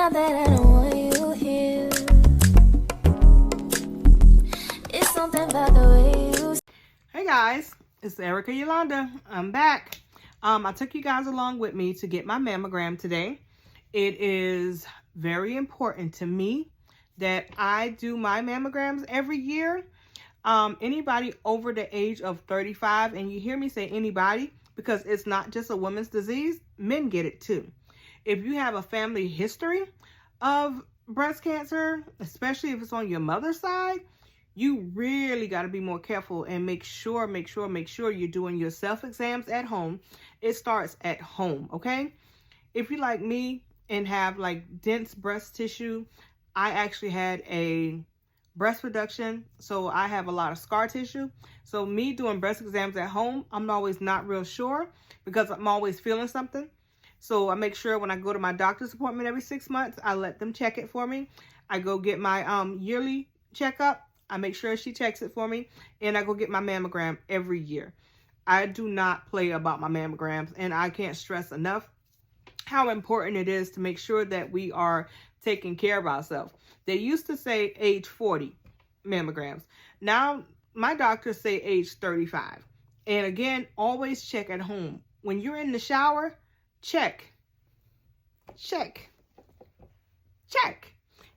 not that I don't want you here. It's something about the way you. Hey guys, it's Erica Yolanda. I'm back. I took you guys along with me to get my mammogram today. It is very important to me that I do my mammograms every year. Anybody over the age of 35, and you hear me say anybody because it's not just a woman's disease, men get it too. If you have a family history of breast cancer, especially if it's on your mother's side, you really got to be more careful and make sure you're doing your self-exams at home. It starts at home, okay? If you're like me and have like dense breast tissue, I actually had a breast reduction, so I have a lot of scar tissue. So me doing breast exams at home, I'm always not real sure because I'm always feeling something. So I make sure when I go to my doctor's appointment every 6 months, I let them check it for me. I go get my yearly checkup. I make sure she checks it for me, and I go get my mammogram every year. I do not play about my mammograms, and I can't stress enough how important it is to make sure that we are taking care of ourselves. They used to say age 40 mammograms. Now, my doctors say age 35. And again, always check at home. When you're in the shower, check.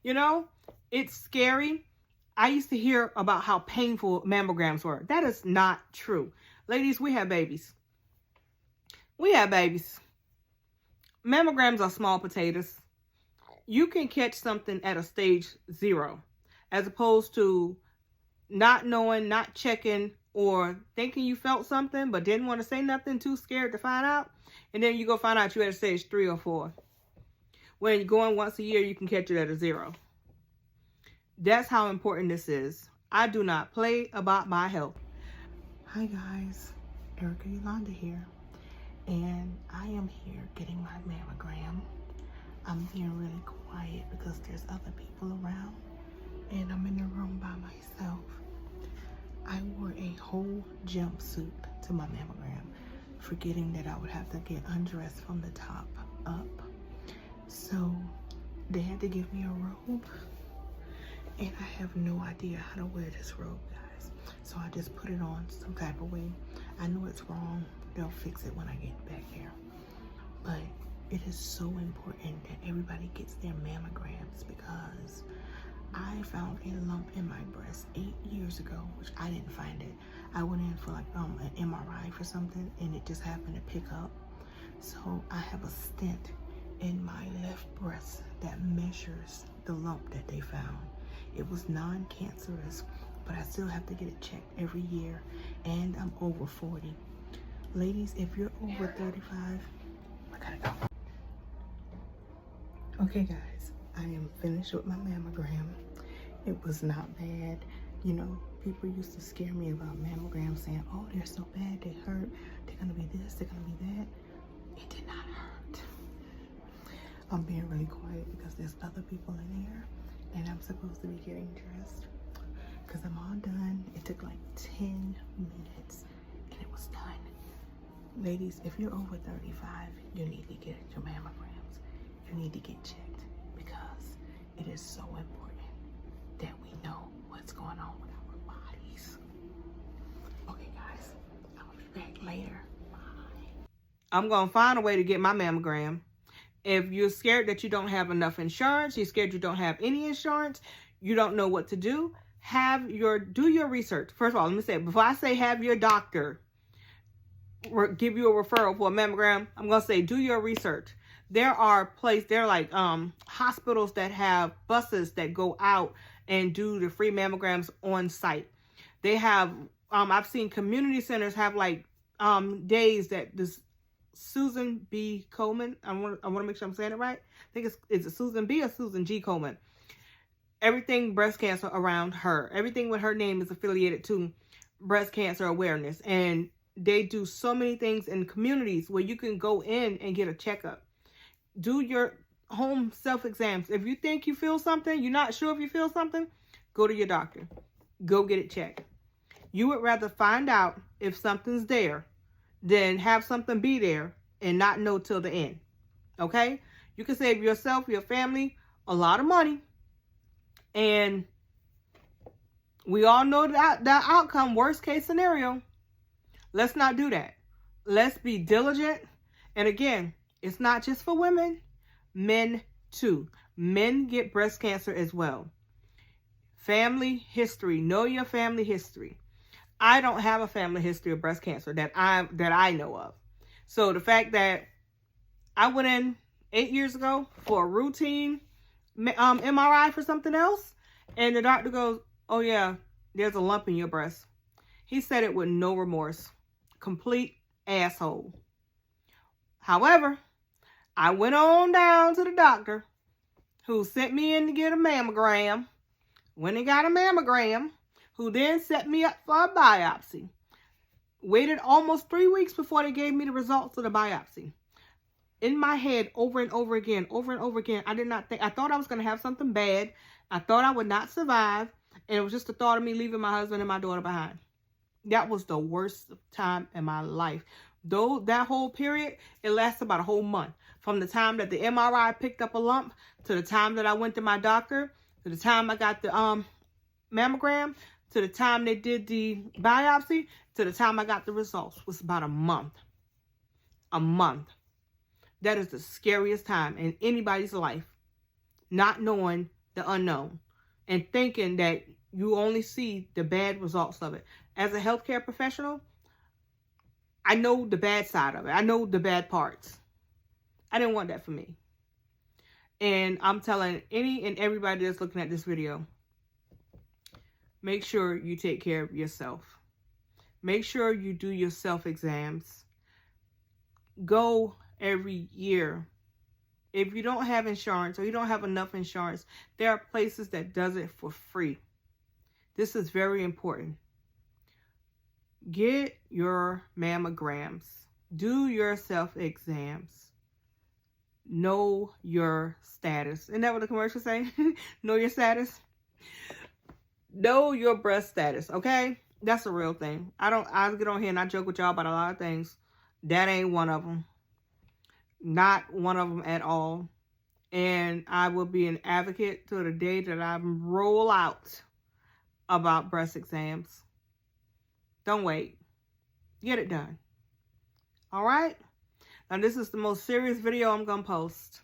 You know, it's scary. I used to hear about how painful mammograms were. That is not true. Ladies, we have babies. Mammograms are small potatoes. You can catch something at a stage 0, as opposed to not knowing, not checking, or thinking you felt something but didn't want to say nothing, too scared to find out. And then you go find out you're at a stage 3 or 4. When you're going once a year, you can catch it at a 0. That's how important this is. I do not play about my health. Hi guys, Erica Yolanda here. And I am here getting my mammogram. I'm being really quiet because there's other people around and I'm in the room by myself. I wore a whole jumpsuit to my mammogram, forgetting that I would have to get undressed from the top up. So they had to give me a robe, and I have no idea how to wear this robe, guys. So I just put it on some type of way. I know it's wrong. They'll fix it when I get back there. But it is so important that everybody gets their mammograms because I found a lump in my breast 8 years ago, which I didn't find it. I went in for like an MRI for something, and it just happened to pick up. So I have a stent in my left breast that measures the lump that they found. It was non-cancerous, but I still have to get it checked every year, and I'm over 40. Ladies, if you're over 35, I gotta go. Okay guys, I am finished with my mammogram. It was not bad. You know, people used to scare me about mammograms saying, oh, they're so bad, they hurt, they're gonna be this, they're gonna be that. It did not hurt. I'm being really quiet because there's other people in here and I'm supposed to be getting dressed because I'm all done. It took like 10 minutes and it was done. Ladies, if you're over 35, you need to get your mammograms. You need to get checked because it is so important that we know what's going on with our bodies. Okay, guys, I'll be back later. Bye. I'm going to find a way to get my mammogram. If you're scared that you don't have enough insurance, you're scared you don't have any insurance, you don't know what to do, do your research. First of all, let me say, before I say have your doctor give you a referral for a mammogram, I'm going to say do your research. There are hospitals that have buses that go out and do the free mammograms on site. They have, I've seen community centers have like days that this Susan B. Komen, I want to make sure I'm saying it right. I think is it Susan B. or Susan G. Komen? Everything breast cancer around her. Everything with her name is affiliated to breast cancer awareness. And they do so many things in communities where you can go in and get a checkup. Do your home self-exams. If you think you feel something, you're not sure if you feel something, go to your doctor. Go get it checked. You would rather find out if something's there than have something be there and not know till the end. Okay? You can save yourself, your family, a lot of money. And we all know that outcome, worst case scenario. Let's not do that. Let's be diligent. And again, it's not just for women, men too. Men get breast cancer as well. Family history. Know your family history. I don't have a family history of breast cancer that I know of. So the fact that I went in 8 years ago for a routine MRI for something else, and the doctor goes, "Oh yeah, there's a lump in your breast." He said it with no remorse. Complete asshole. However, I went on down to the doctor who sent me in to get a mammogram. Went and got a mammogram, who then set me up for a biopsy. Waited almost 3 weeks before they gave me the results of the biopsy. In my head, over and over again, I did not think, I thought I was going to have something bad. I thought I would not survive. And it was just the thought of me leaving my husband and my daughter behind. That was the worst time in my life. Though that whole period, it lasted about a whole month. From the time that the MRI picked up a lump, to the time that I went to my doctor, to the time I got the mammogram, to the time they did the biopsy, to the time I got the results, was about a month. A month. That is the scariest time in anybody's life. Not knowing the unknown. And thinking that you only see the bad results of it. As a healthcare professional, I know the bad side of it. I know the bad parts. I didn't want that for me. And I'm telling any and everybody that's looking at this video, make sure you take care of yourself. Make sure you do your self-exams. Go every year. If you don't have insurance or you don't have enough insurance, there are places that does it for free. This is very important. Get your mammograms. Do your self-exams. Know your status. Isn't that what the commercial say? Know your status. Know your breast status, okay? That's a real thing. I get on here and I joke with y'all about a lot of things. That ain't one of them. Not one of them at all. And I will be an advocate to the day that I roll out about breast exams. Don't wait. Get it done. All right? Now, this is the most serious video I'm going to post.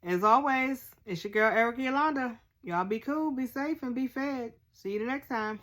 As always, it's your girl, Erica Yolanda. Y'all be cool, be safe, and be fed. See you the next time.